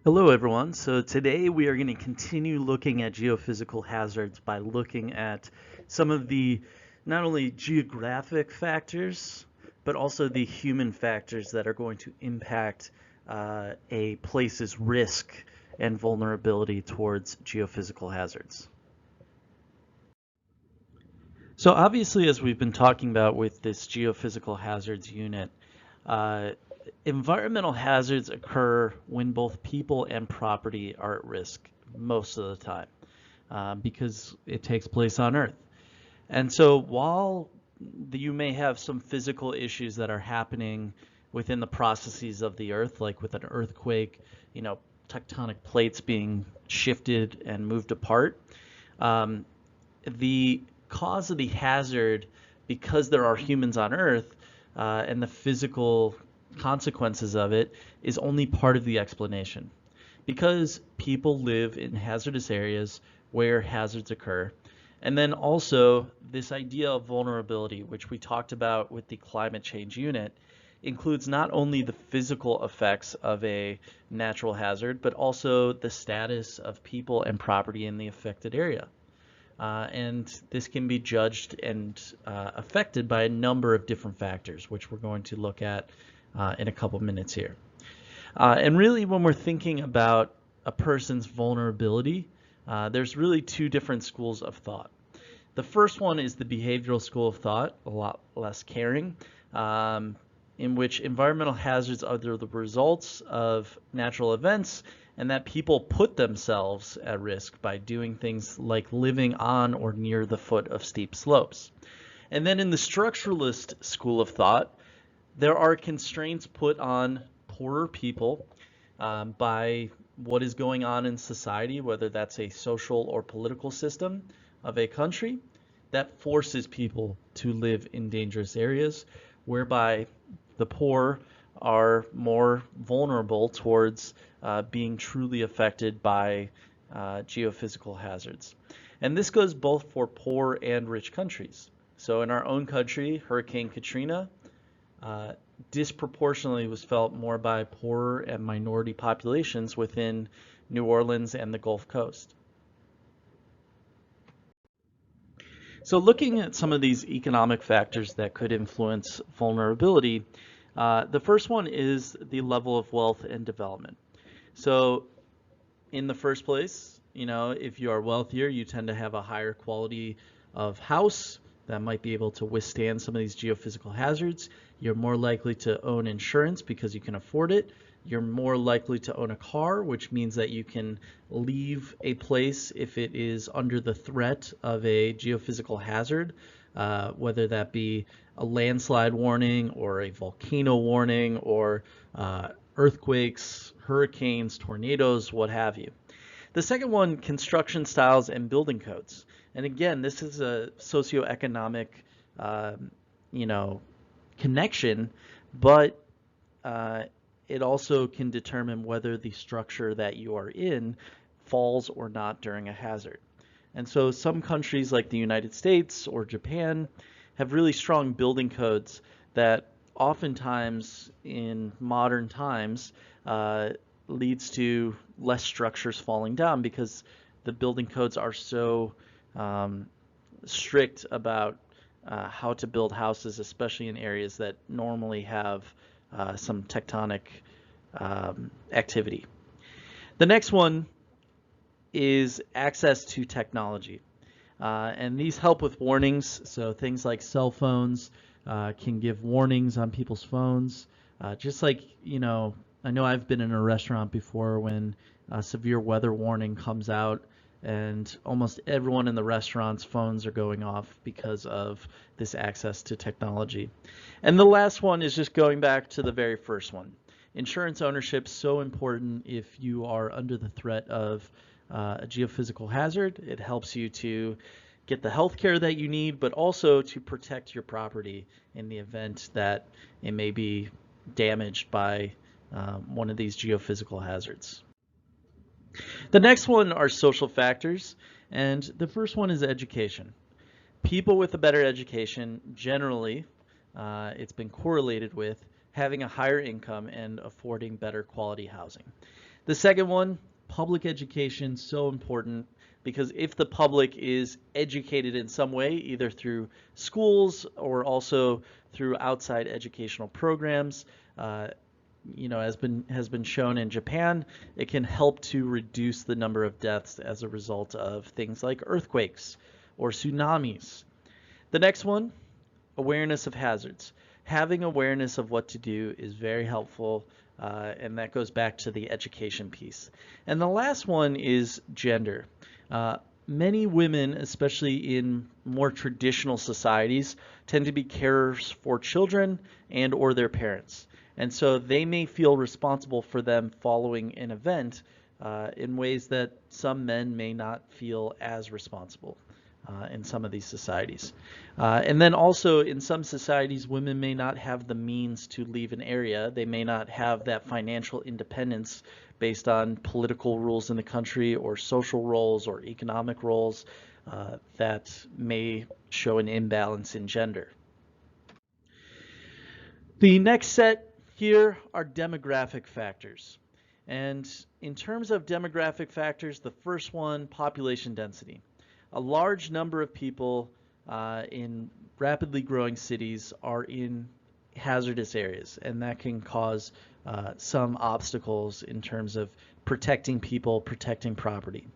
Hello everyone. So today we are going to continue looking at geophysical hazards by looking at some of the not only geographic factors but also the human factors that are going to impact a place's risk and vulnerability towards geophysical hazards. So obviously, as we've been talking about with this geophysical hazards unit, uh, environmental hazards occur when both people and property are at risk most of the time because it takes place on Earth. And so while you may have some physical issues that are happening within the processes of the Earth, like with an earthquake, tectonic plates being shifted and moved apart, um, the cause of the hazard, because there are humans on Earth, and the physical consequences of it, is only part of the explanation. Because people live in hazardous areas where hazards occur. And then also this idea of vulnerability, which we talked about with the climate change unit, includes not only the physical effects of a natural hazard, but also the status of people and property in the affected area. And this can be judged and affected by a number of different factors, which we're going to look at in a couple minutes here. And really, when we're thinking about a person's vulnerability, there's really two different schools of thought. The first one is the behavioral school of thought, a lot less caring, in which environmental hazards are the results of natural events and that people put themselves at risk by doing things like living on or near the foot of steep slopes. And then in the structuralist school of thought, there are constraints put on poorer people by what is going on in society, whether that's a social or political system of a country, that forces people to live in dangerous areas, whereby the poor are more vulnerable towards being truly affected by geophysical hazards. And this goes both for poor and rich countries. So in our own country, Hurricane Katrina disproportionately was felt more by poorer and minority populations within New Orleans and the Gulf Coast. So looking at some of these economic factors that could influence vulnerability, the first one is the level of wealth and development. So in the first place, if you are wealthier, you tend to have a higher quality of house that might be able to withstand some of these geophysical hazards. You're more likely to own insurance because you can afford it. You're more likely to own a car, which means that you can leave a place if it is under the threat of a geophysical hazard, whether that be a landslide warning or a volcano warning or earthquakes, hurricanes, tornadoes, what have you. The second one, construction styles and building codes. And again, this is a socioeconomic, connection, but it also can determine whether the structure that you are in falls or not during a hazard. And so some countries like the United States or Japan have really strong building codes that oftentimes in modern times leads to less structures falling down because the building codes are so strict about how to build houses, especially in areas that normally have some tectonic activity. The next one is access to technology. And these help with warnings. So things like cell phones can give warnings on people's phones. Just like, I know I've been in a restaurant before when a severe weather warning comes out and almost everyone in the restaurant's phones are going off because of this access to technology. And the last one is just going back to the very first one. Insurance ownership is so important if you are under the threat of a geophysical hazard. It helps you to get the health care that you need, but also to protect your property in the event that it may be damaged by one of these geophysical hazards. The next one are social factors, and the first one is education. People with a better education, generally, it's been correlated with having a higher income and affording better quality housing. The second one, public education, so important because if the public is educated in some way, either through schools or also through outside educational programs, uh, has been shown in Japan, it can help to reduce the number of deaths as a result of things like earthquakes or tsunamis. The next one, awareness of hazards. Having awareness of what to do is very helpful, and that goes back to the education piece. And the last one is gender. Many women, especially in more traditional societies, tend to be carers for children and or their parents. And so they may feel responsible for them following an event in ways that some men may not feel as responsible in some of these societies. And then also in some societies, women may not have the means to leave an area. They may not have that financial independence based on political rules in the country or social roles or economic roles that may show an imbalance in gender. The next set here are demographic factors. And in terms of demographic factors, the first one, population density. A large number of people in rapidly growing cities are in hazardous areas, and that can cause some obstacles in terms of protecting people, protecting property.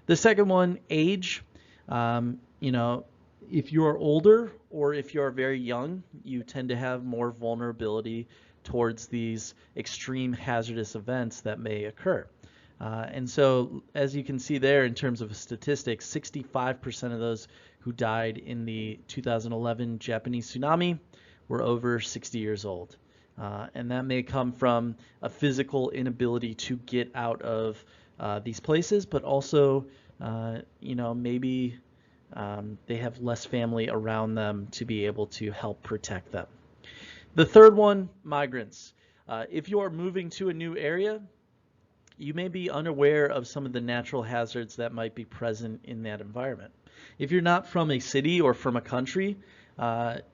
The second one, age. If you're older or if you're very young, you tend to have more vulnerability towards these extreme hazardous events that may occur. And so, as you can see there in terms of statistics, 65% of those who died in the 2011 Japanese tsunami were over 60 years old. And that may come from a physical inability to get out of these places, but also, maybe they have less family around them to be able to help protect them. The third one, migrants. If you are moving to a new area, you may be unaware of some of the natural hazards that might be present in that environment. If you're not from a city or from a country,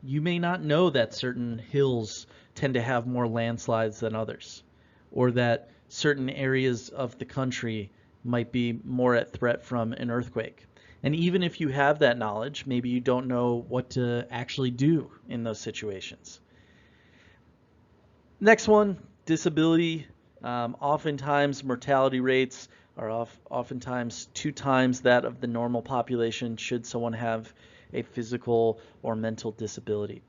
you may not know that certain hills tend to have more landslides than others, or that certain areas of the country might be more at threat from an earthquake. And even if you have that knowledge, maybe you don't know what to actually do in those situations. Next one, disability. Oftentimes mortality rates are oftentimes 2 times that of the normal population should someone have a physical or mental disability.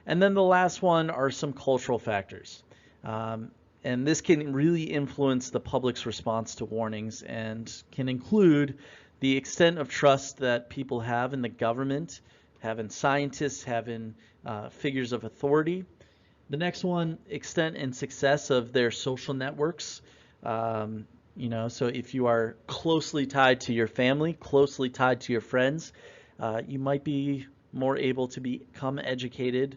And then the last one are some cultural factors. And this can really influence the public's response to warnings and can include the extent of trust that people have in the government, have in scientists, have in figures of authority. The next one, extent and success of their social networks. So if you are closely tied to your family, closely tied to your friends, you might be more able to become educated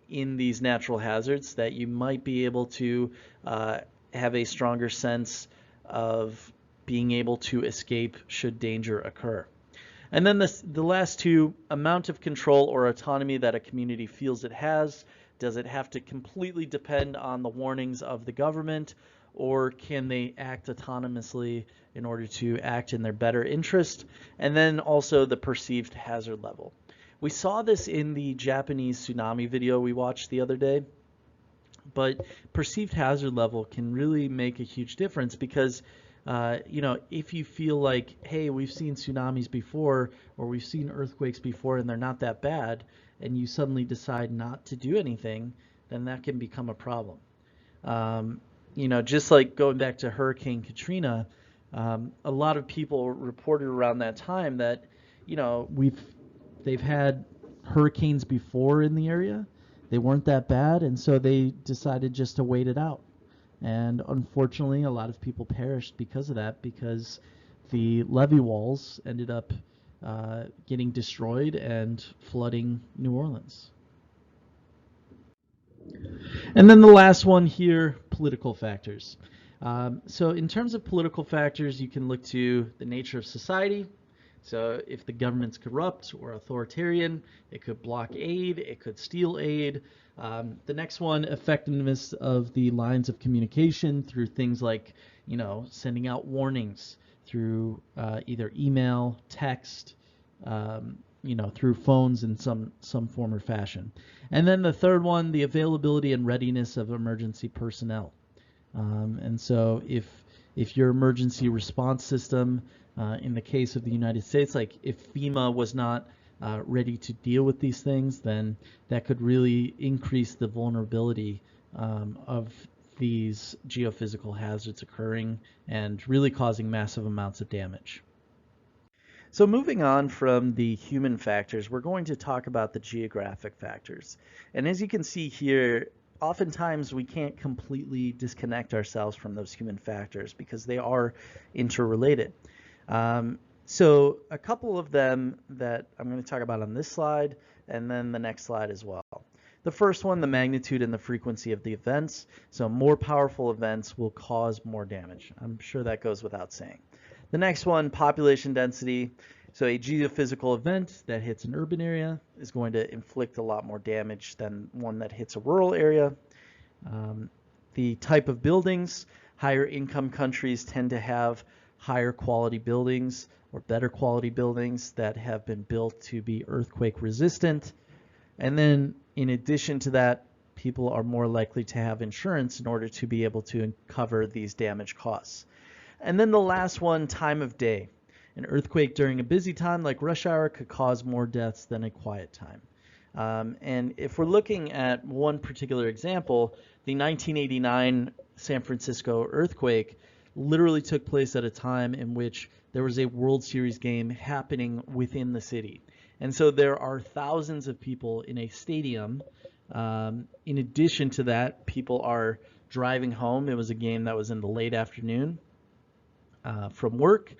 in these natural hazards, that you might be able to have a stronger sense of being able to escape should danger occur. And then the last two, amount of control or autonomy that a community feels it has. Does it have to completely depend on the warnings of the government, or can they act autonomously in order to act in their better interest? And then also the perceived hazard level. We saw this in the Japanese tsunami video we watched the other day, but perceived hazard level can really make a huge difference because if you feel like, hey, we've seen tsunamis before or we've seen earthquakes before and they're not that bad, and you suddenly decide not to do anything, then that can become a problem. Just like going back to Hurricane Katrina, a lot of people reported around that time that, they've had hurricanes before in the area. They weren't that bad, and so they decided just to wait it out. And unfortunately, a lot of people perished because of that, because the levee walls ended up getting destroyed and flooding New Orleans. And then the last one here, political factors. So in terms of political factors, you can look to the nature of society. So if the government's corrupt or authoritarian, it could block aid, it could steal aid. The next one, effectiveness of the lines of communication through things like sending out warnings through either email, text, through phones in some form or fashion. And then the third one, the availability and readiness of emergency personnel. And so if your emergency response system, in the case of the United States, like if FEMA was not ready to deal with these things, then that could really increase the vulnerability of these geophysical hazards occurring and really causing massive amounts of damage. So moving on from the human factors, we're going to talk about the geographic factors. And as you can see here, oftentimes we can't completely disconnect ourselves from those human factors because they are interrelated. So a couple of them that I'm going to talk about on this slide and then the next slide as well. The first one, the magnitude and the frequency of the events. So more powerful events will cause more damage. I'm sure that goes without saying. The next one, population density. So a geophysical event that hits an urban area is going to inflict a lot more damage than one that hits a rural area. The type of buildings, higher income countries tend to have higher quality buildings or better quality buildings that have been built to be earthquake resistant. And then in addition to that, people are more likely to have insurance in order to be able to cover these damage costs. And then the last one, time of day. An earthquake during a busy time like rush hour could cause more deaths than a quiet time. And if we're looking at one particular example, the 1989 San Francisco earthquake literally took place at a time in which there was a World Series game happening within the city. And so there are thousands of people in a stadium. In addition to that, people are driving home. It was a game that was in the late afternoon from work,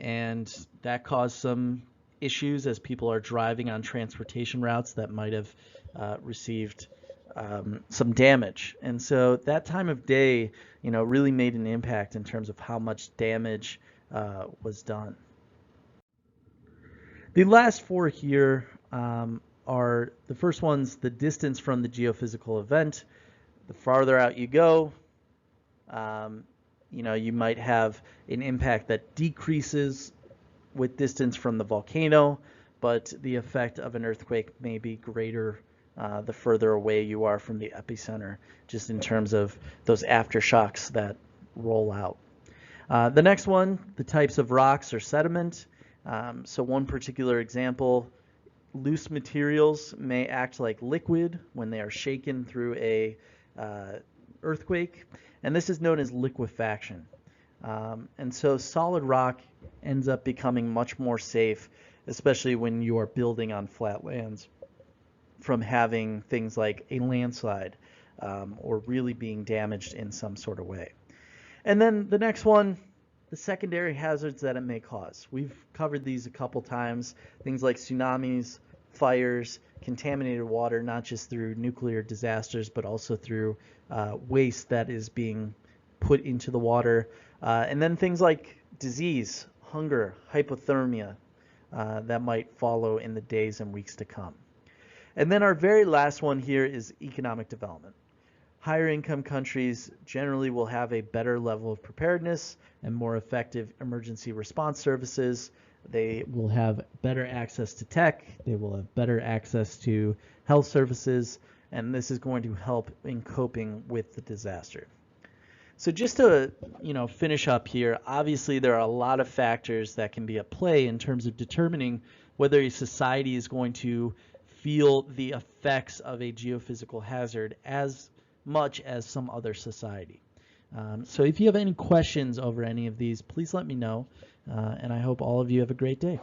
and that caused some issues as people are driving on transportation routes that might have received some damage. And so that time of day, really made an impact in terms of how much damage was done. The last four here are the first ones, the distance from the geophysical event. The farther out you go, you might have an impact that decreases with distance from the volcano, but the effect of an earthquake may be greater the further away you are from the epicenter, just in terms of those aftershocks that roll out. The next one, the types of rocks or sediment. So one particular example, loose materials may act like liquid when they are shaken through a earthquake, and this is known as liquefaction. And so solid rock ends up becoming much more safe, especially when you are building on flat lands, from having things like a landslide or really being damaged in some sort of way. And then the next one, the secondary hazards that it may cause. We've covered these a couple times, things like tsunamis, fires, contaminated water, not just through nuclear disasters, but also through waste that is being put into the water. And then things like disease, hunger, hypothermia that might follow in the days and weeks to come. And then our very last one here is economic development. Higher income countries generally will have a better level of preparedness and more effective emergency response services. They will have better access to tech. They will have better access to health services, and this is going to help in coping with the disaster. So just to finish up here, obviously there are a lot of factors that can be at play in terms of determining whether a society is going to feel the effects of a geophysical hazard as much as some other society. So if you have any questions over any of these, please let me know, and I hope all of you have a great day.